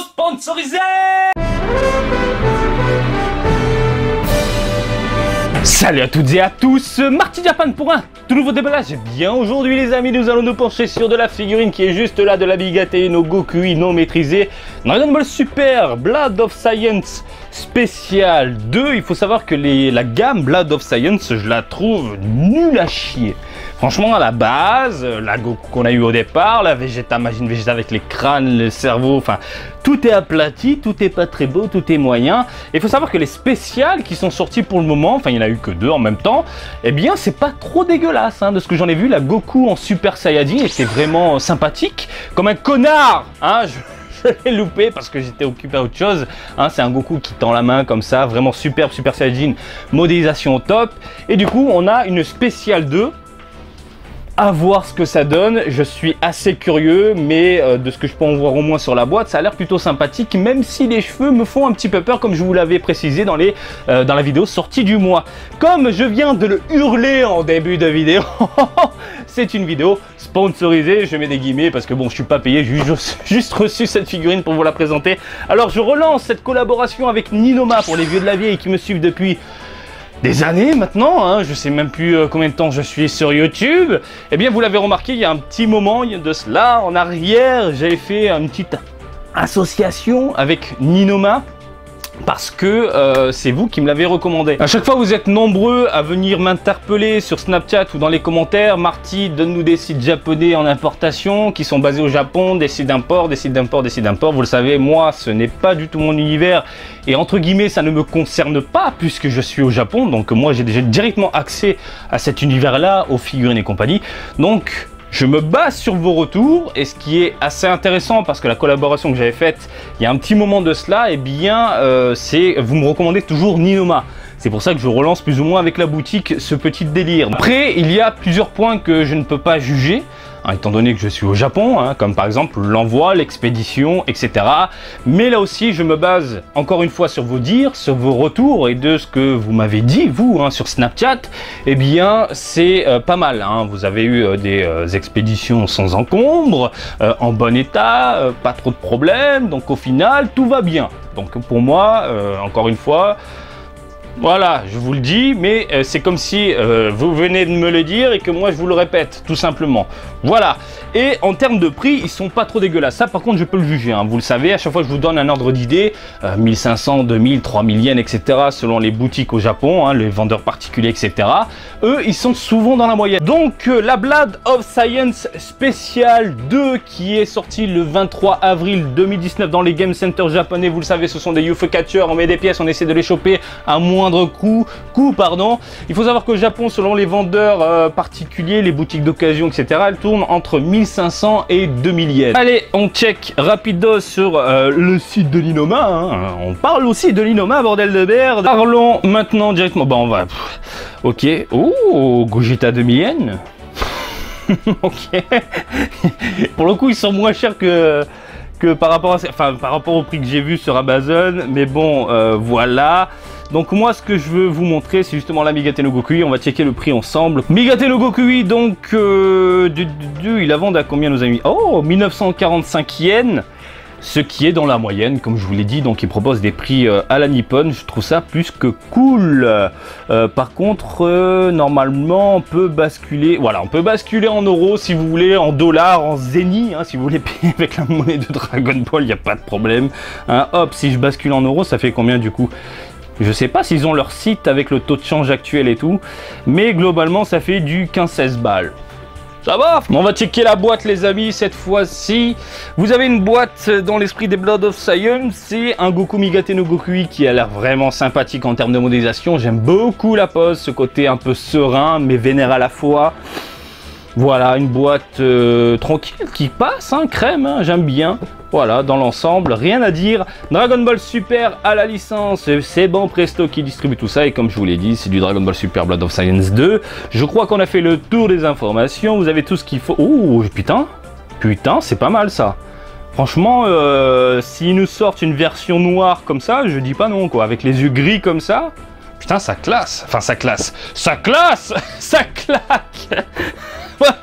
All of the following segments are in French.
sponsorisé. Salut à toutes et à tous, Marty Japan pour un tout nouveau déballage. Et bien aujourd'hui les amis, nous allons nous pencher sur de la figurine qui est juste là, de la Migate no Gokui non maîtrisée Dragon Ball Super Blood of Science Spécial 2. Il faut savoir que la gamme Blood of Science, je la trouve nulle à chier. Franchement, à la base, la Goku qu'on a eu au départ, la Vegeta, Majin Vegeta avec les crânes, le cerveau, enfin, tout est aplati, tout est pas très beau, tout est moyen. Et il faut savoir que les spéciales qui sont sorties pour le moment, enfin, il n'y en a eu que 2 en même temps, eh bien, c'est pas trop dégueulasse, hein, de ce que j'en ai vu. La Goku en Super Saiyajin était vraiment sympathique, comme un connard, hein, je l'ai loupé parce que j'étais occupé à autre chose, hein, c'est un Goku qui tend la main comme ça, vraiment superbe, Super Saiyajin, modélisation au top. Et du coup, on a une spéciale 2. À voir ce que ça donne, je suis assez curieux, mais de ce que je peux en voir au moins sur la boîte, ça a l'air plutôt sympathique, même si les cheveux me font un petit peu peur, comme je vous l'avais précisé dans la vidéo sortie du mois. Comme je viens de le hurler en début de vidéo, c'est une vidéo sponsorisée, je mets des guillemets parce que bon, je suis pas payé, j'ai juste reçu cette figurine pour vous la présenter. Alors je relance cette collaboration avec Ninoma pour les vieux de la vieille qui me suivent depuis des années maintenant, hein, je sais même plus combien de temps je suis sur YouTube. Eh bien, vous l'avez remarqué, il y a un petit moment de cela, en arrière, j'avais fait une petite association avec Ninoma. Parce que c'est vous qui me l'avez recommandé. À chaque fois, vous êtes nombreux à venir m'interpeller sur Snapchat ou dans les commentaires. Marty, donne-nous des sites japonais en importation qui sont basés au Japon, des sites d'import, des sites d'import, des sites d'import. Vous le savez, moi, ce n'est pas du tout mon univers. Et entre guillemets, ça ne me concerne pas puisque je suis au Japon. Donc moi, j'ai déjà directement accès à cet univers-là, aux figurines et compagnie. Donc je me base sur vos retours, et ce qui est assez intéressant parce que la collaboration que j'avais faite il y a un petit moment de cela, eh bien c'est vous me recommandez toujours Ninoma. C'est pour ça que je relance plus ou moins avec la boutique ce petit délire. Après, il y a plusieurs points que je ne peux pas juger, hein, étant donné que je suis au Japon, hein, comme par exemple l'envoi, l'expédition, etc. Mais là aussi, je me base encore une fois sur vos dires, sur vos retours et de ce que vous m'avez dit, vous, hein, sur Snapchat. Eh bien, c'est pas mal. Hein. Vous avez eu des expéditions sans encombre, en bon état, pas trop de problèmes. Donc au final, tout va bien. Donc pour moi, encore une fois, voilà, je vous le dis, mais c'est comme si vous venez de me le dire et que moi je vous le répète, tout simplement. Voilà, et en termes de prix, ils sont pas trop dégueulasses. Ça par contre, je peux le juger, hein. Vous le savez, à chaque fois je vous donne un ordre d'idée, 1500, 2000, 3000 yens, etc. selon les boutiques au Japon, hein, les vendeurs particuliers, etc. Eux, ils sont souvent dans la moyenne. Donc, la Blood of Science Spécial 2 qui est sortie le 23 avril 2019 dans les Game Center japonais. Vous le savez, ce sont des UFO catchers, on met des pièces, on essaie de les choper à moindre coût. Il faut savoir qu'au Japon, selon les vendeurs particuliers, les boutiques d'occasion, etc., elles tournent entre 1500 et 2000 yens. Allez, on check rapido sur le site de Ninoma. Hein. On parle aussi de Ninoma, bordel de merde. Parlons maintenant directement. Bon, on va. Ok. Oh, Gogeta 2000 yens. Ok. Pour le coup, ils sont moins chers que par rapport au prix que j'ai vu sur Amazon. Mais bon, voilà. Donc moi, ce que je veux vous montrer, c'est justement la Migate no Gokui. On va checker le prix ensemble. Migate no Gokui, donc, il la vend à combien, nos amis? Oh, 1945 yens. Ce qui est dans la moyenne, comme je vous l'ai dit. Donc, il propose des prix à la Nippon. Je trouve ça plus que cool. Par contre, normalement, on peut basculer. Voilà, on peut basculer en euros si vous voulez, en dollars, en zénith. Hein, si vous voulez payer avec la monnaie de Dragon Ball, il n'y a pas de problème. Hein, hop, si je bascule en euros, ça fait combien du coup? Je sais pas s'ils ont leur site avec le taux de change actuel et tout, mais globalement ça fait du 15-16 balles. Ça va. On va checker la boîte les amis, cette fois-ci. Vous avez une boîte dans l'esprit des Blood of Science, c'est un Goku Migate no Gokui qui a l'air vraiment sympathique en termes de modélisation. J'aime beaucoup la pose, ce côté un peu serein mais vénère à la fois. Voilà, une boîte tranquille qui passe, hein, crème, hein, j'aime bien. Voilà, dans l'ensemble, rien à dire. Dragon Ball Super à la licence, c'est bon Presto qui distribue tout ça. Et comme je vous l'ai dit, c'est du Dragon Ball Super Blood of Science 2. Je crois qu'on a fait le tour des informations. Vous avez tout ce qu'il faut. Oh, putain, c'est pas mal ça. Franchement, s'ils nous sortent une version noire comme ça, je dis pas non, quoi. Avec les yeux gris comme ça, putain, ça classe. Enfin, ça classe. Ça classe. Ça claque.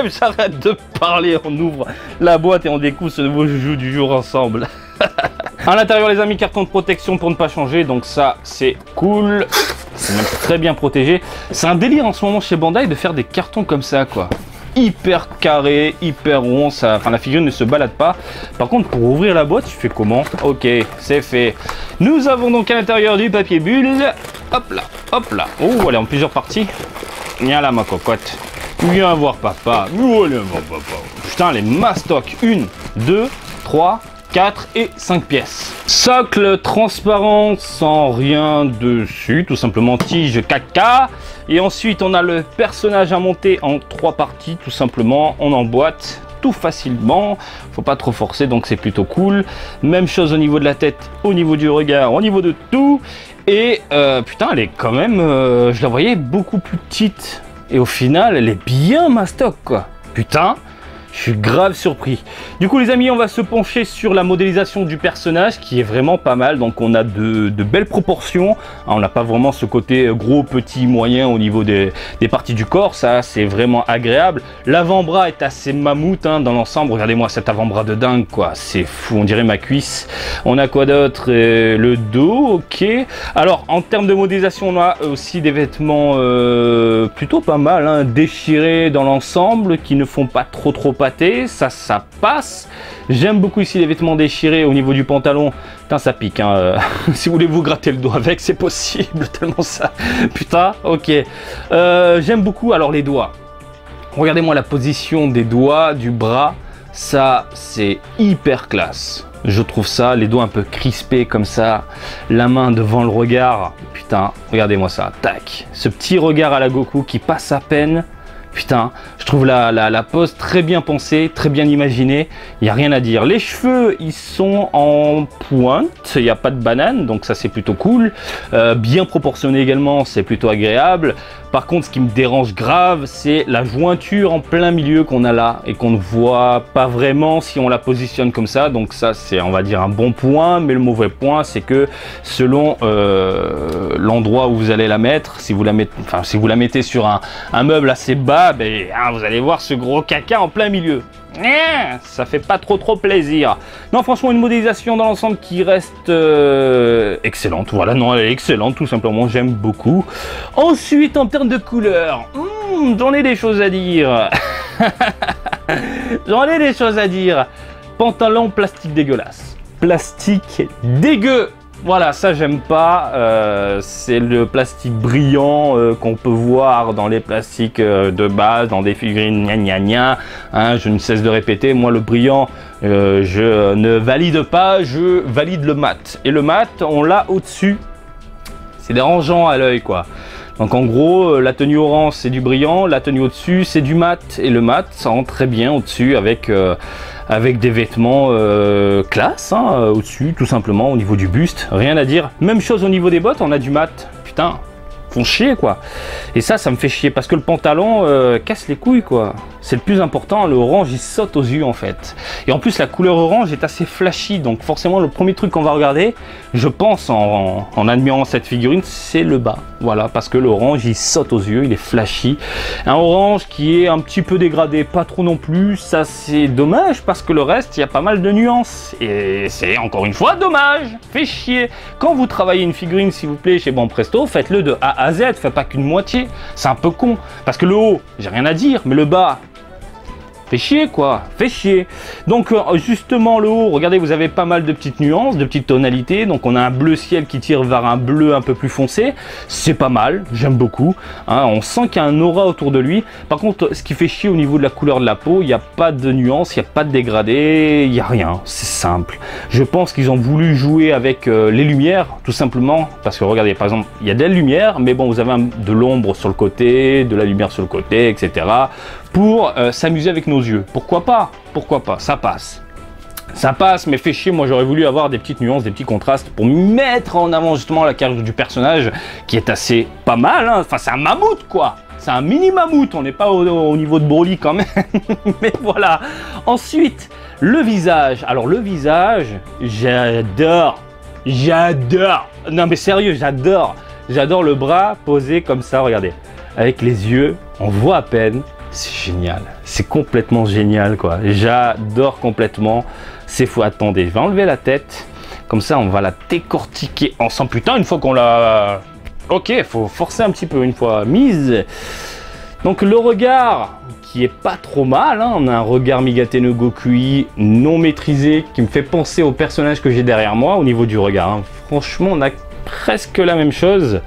J'arrête de parler, on ouvre la boîte et on découvre ce nouveau joujou du jour ensemble. À l'intérieur les amis, carton de protection pour ne pas changer, donc ça c'est cool. C'est même très bien protégé. C'est un délire en ce moment chez Bandai de faire des cartons comme ça quoi. Hyper carré, hyper rond, ça, enfin la figurine ne se balade pas. Par contre pour ouvrir la boîte, tu fais comment? Ok, c'est fait. Nous avons donc à l'intérieur du papier bulle. Hop là, hop là. Oh, elle est en plusieurs parties. Viens là ma cocotte. Viens voir papa. Viens voir papa. Putain, les mastoc. 1, 2, 3, 4 et 5 pièces. Socle transparent sans rien dessus, tout simplement tige caca. Et ensuite on a le personnage à monter en 3 parties, tout simplement. On emboîte tout facilement, faut pas trop forcer, donc c'est plutôt cool. Même chose au niveau de la tête, au niveau du regard, au niveau de tout. Et putain, elle est quand même, je la voyais beaucoup plus petite. Et au final, elle est bien mastoc quoi. Putain, je suis grave surpris. Du coup les amis, on va se pencher sur la modélisation du personnage qui est vraiment pas mal. Donc on a de belles proportions. On n'a pas vraiment ce côté gros, petit, moyen au niveau des parties du corps. Ça c'est vraiment agréable. L'avant-bras est assez mammouth hein, dans l'ensemble. Regardez-moi cet avant-bras de dingue quoi. C'est fou, on dirait ma cuisse. On a quoi d'autre? Le dos, ok. Alors en termes de modélisation, on a aussi des vêtements plutôt pas mal, hein, déchirés dans l'ensemble, qui ne font pas trop pâté, ça passe. J'aime beaucoup ici les vêtements déchirés au niveau du pantalon. Putain, ça pique hein. Si vous voulez vous gratter le dos avec, c'est possible tellement ça. Putain, ok. J'aime beaucoup alors les doigts. Regardez-moi la position des doigts, du bras. Ça, c'est hyper classe. Je trouve ça, les doigts un peu crispés comme ça, la main devant le regard. Putain, regardez-moi ça. Tac. Ce petit regard à la Goku qui passe à peine. Putain, je trouve la pose très bien pensée, très bien imaginée, il n'y a rien à dire. Les cheveux, ils sont en pointe, il n'y a pas de banane, donc ça c'est plutôt cool. Bien proportionné également, c'est plutôt agréable. Par contre, ce qui me dérange grave, c'est la jointure en plein milieu qu'on a là et qu'on ne voit pas vraiment si on la positionne comme ça. Donc ça, c'est, on va dire, un bon point, mais le mauvais point, c'est que selon l'endroit où vous allez la mettre, si vous la mettez sur un meuble assez bas, ben, hein, vous allez voir ce gros caca en plein milieu. Ça fait pas trop plaisir. Non, franchement, une modélisation dans l'ensemble qui reste excellente. Voilà, non, elle est excellente, tout simplement. J'aime beaucoup. Ensuite, en termes de couleur, j'en ai des choses à dire. J'en ai des choses à dire. Pantalon plastique dégueulasse. Plastique dégueu. Voilà, ça j'aime pas, c'est le plastique brillant qu'on peut voir dans les plastiques de base, dans des figurines gna gna gna, hein, je ne cesse de répéter, moi le brillant, je ne valide pas, je valide le mat. Et le mat, on l'a au-dessus, c'est dérangeant à l'œil quoi. Donc en gros, la tenue orange c'est du brillant, la tenue au-dessus c'est du mat, et le mat ça rentre très bien au-dessus avec des vêtements classe, hein, au-dessus tout simplement au niveau du buste, rien à dire. Même chose au niveau des bottes, on a du mat, putain, font chier quoi. Et ça me fait chier parce que le pantalon casse les couilles quoi. C'est le plus important, le orange il saute aux yeux en fait. Et en plus la couleur orange est assez flashy, donc forcément le premier truc qu'on va regarder, je pense en admirant cette figurine, c'est le bas. Voilà, parce que l'orange il saute aux yeux, il est flashy. Un orange qui est un petit peu dégradé, pas trop non plus, ça c'est dommage parce que le reste il y a pas mal de nuances. Et c'est encore une fois dommage, fait chier. Quand vous travaillez une figurine s'il vous plaît chez Banpresto, faites-le de A à Z, faites pas qu'une moitié. C'est un peu con, parce que le haut, j'ai rien à dire, mais le bas, fait chier quoi, fait chier. Donc justement le haut, regardez, vous avez pas mal de petites nuances, de petites tonalités. Donc on a un bleu ciel qui tire vers un bleu un peu plus foncé. C'est pas mal, j'aime beaucoup. Hein, on sent qu'il y a un aura autour de lui. Par contre, ce qui fait chier au niveau de la couleur de la peau, il n'y a pas de nuance, il n'y a pas de dégradé, il n'y a rien. C'est simple. Je pense qu'ils ont voulu jouer avec les lumières, tout simplement. Parce que regardez, par exemple, il y a des lumières, mais bon, vous avez de l'ombre sur le côté, de la lumière sur le côté, etc. Pour s'amuser avec nos yeux. Pourquoi pas? Pourquoi pas? Ça passe. Ça passe, mais fait chier. Moi, j'aurais voulu avoir des petites nuances, des petits contrastes pour mettre en avant justement la carrure du personnage qui est assez pas mal. Hein. Enfin, c'est un mammouth quoi. C'est un mini mammouth. On n'est pas au niveau de Broly quand même. Mais voilà. Ensuite, le visage. Alors, le visage, j'adore. J'adore. Non, mais sérieux, j'adore. J'adore le bras posé comme ça. Regardez. Avec les yeux, on voit à peine. C'est génial, c'est complètement génial quoi. J'adore complètement. C'est fou. Attendez, je vais enlever la tête Comme ça, on va la décortiquer ensemble. Putain, une fois qu'on l'a... Ok, faut forcer un petit peu une fois mise. Donc le regard qui est pas trop mal, hein. On a un regard Migate no Gokui non maîtrisé qui me fait penser au personnage que j'ai derrière moi au niveau du regard, hein. Franchement, on a presque la même chose.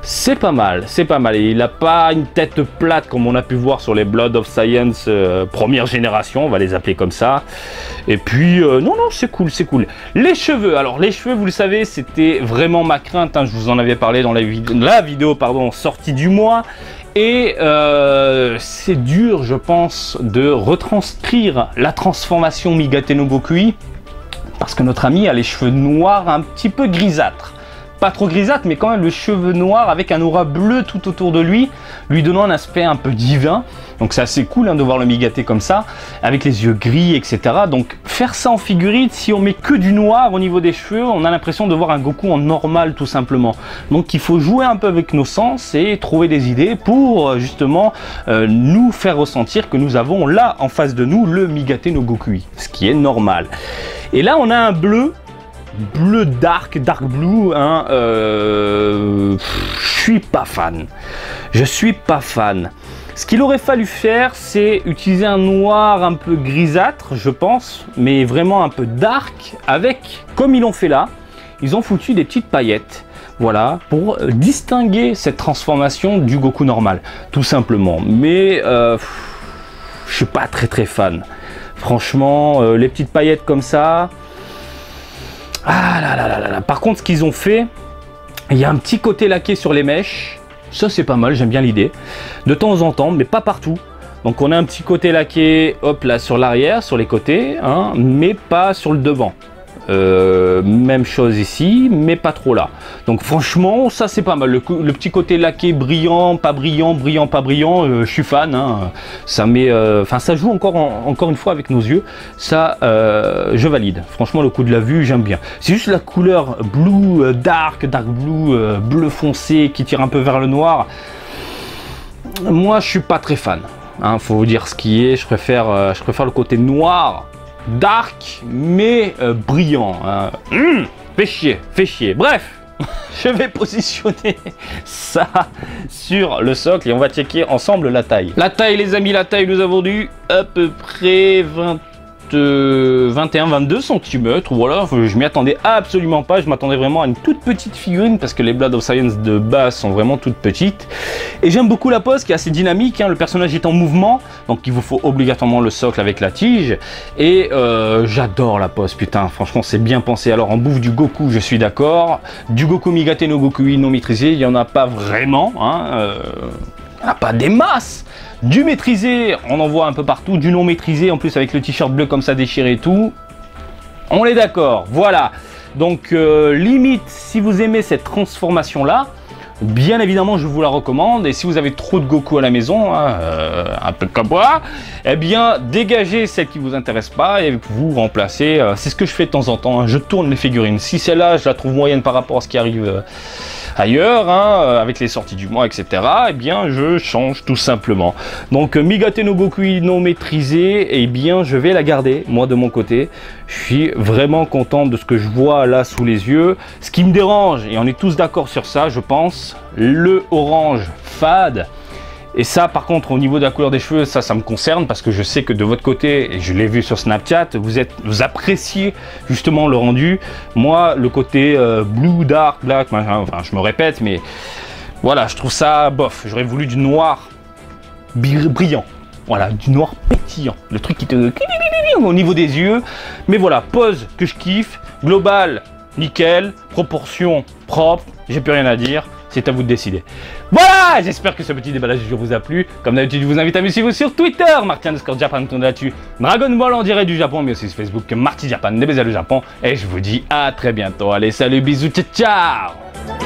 C'est pas mal, c'est pas mal. Et il n'a pas une tête plate comme on a pu voir sur les Blood of Science première génération, on va les appeler comme ça. Et puis, non, c'est cool, c'est cool. Les cheveux, alors les cheveux, vous le savez, c'était vraiment ma crainte, hein. Je vous en avais parlé dans la vidéo sortie du mois. Et c'est dur, je pense, de retranscrire la transformation Migate no Gokui, parce que notre ami a les cheveux noirs un petit peu grisâtres. Pas trop grisâtre, mais quand même le cheveu noir avec un aura bleu tout autour de lui, lui donnant un aspect un peu divin. Donc c'est assez cool, hein, de voir le Migate comme ça, avec les yeux gris, etc. Donc faire ça en figurine, si on met que du noir au niveau des cheveux, on a l'impression de voir un Goku en normal tout simplement. Donc il faut jouer un peu avec nos sens et trouver des idées pour justement nous faire ressentir que nous avons là en face de nous le Migate no Gokui, ce qui est normal. Et là on a un bleu dark blue, hein, je suis pas fan. Je suis pas fan. Ce qu'il aurait fallu faire, c'est utiliser un noir un peu grisâtre, je pense, mais vraiment un peu dark, avec, comme ils l'ont fait là, ils ont foutu des petites paillettes. Voilà, pour distinguer cette transformation du Goku normal, tout simplement. Mais je suis pas très fan. Franchement, les petites paillettes comme ça. Ah là là là là là. Par contre, ce qu'ils ont fait, il y a un petit côté laqué sur les mèches. Ça, c'est pas mal, j'aime bien l'idée. De temps en temps, mais pas partout. Donc, on a un petit côté laqué, hop là, sur l'arrière, sur les côtés, hein, mais pas sur le devant. Même chose ici, mais pas trop là. Donc franchement, ça c'est pas mal. Le petit côté laqué brillant, pas brillant, brillant, pas brillant, je suis fan, hein. Ça met, ça joue encore une fois avec nos yeux. Ça, je valide. Franchement, le coup de la vue, j'aime bien. C'est juste la couleur blue, dark blue, bleu foncé qui tire un peu vers le noir. Moi, je suis pas très fan. Hein, faut vous dire ce qui est. Je préfère le côté noir. Dark mais brillant, hein. Fait chier. Bref, je vais positionner ça sur le socle et on va checker ensemble la taille. La taille, les amis, la taille, nous avons dû à peu près 21-22 cm. Voilà, je m'y attendais absolument pas. Je m'attendais vraiment à une toute petite figurine parce que les Blood of Science de base sont vraiment toutes petites. Et j'aime beaucoup la pose qui est assez dynamique, hein. Le personnage est en mouvement, donc il vous faut obligatoirement le socle avec la tige. Et j'adore la pose, putain, franchement c'est bien pensé. Alors en bouffe du Goku, je suis d'accord. Du Goku Migate no Gokui non maîtrisé, il n'y en a pas vraiment, hein. Il n'y en a pas des masses. Du maîtrisé, on en voit un peu partout. Du non maîtrisé, en plus avec le t-shirt bleu comme ça déchiré et tout. On est d'accord, voilà. Donc limite, si vous aimez cette transformation-là, bien évidemment, je vous la recommande. Et si vous avez trop de Goku à la maison, hein, un peu comme moi, eh bien, dégagez celle qui vous intéresse pas et vous remplacez. C'est ce que je fais de temps en temps, hein. Je tourne les figurines. Si celle-là, je la trouve moyenne par rapport à ce qui arrive ailleurs, hein, avec les sorties du mois, etc., eh bien, je change tout simplement. Donc, Migate no Gokui non maîtrisé, eh bien, je vais la garder, moi, de mon côté. Je suis vraiment content de ce que je vois là sous les yeux. Ce qui me dérange, et on est tous d'accord sur ça, je pense, le orange fade. Et ça, par contre, au niveau de la couleur des cheveux, ça me concerne parce que je sais que de votre côté, et je l'ai vu sur Snapchat, vous appréciez justement le rendu. Moi, le côté blue, dark, black, enfin, je me répète, mais voilà, je trouve ça bof. J'aurais voulu du noir brillant. Voilà, du noir pétillant. Le truc qui te... au niveau des yeux. Mais voilà, pose que je kiffe. Global, nickel. Proportion propre. J'ai plus rien à dire. C'est à vous de décider. Voilà, j'espère que ce petit déballage du jour vous a plu. Comme d'habitude, je vous invite à me suivre sur Twitter, Marty_Japan, là-dessus. Dragon Ball en direct du Japon, mais aussi sur Facebook, Marty Japan, des baisers le Japon. Et je vous dis à très bientôt. Allez, salut, bisous, ciao, ciao.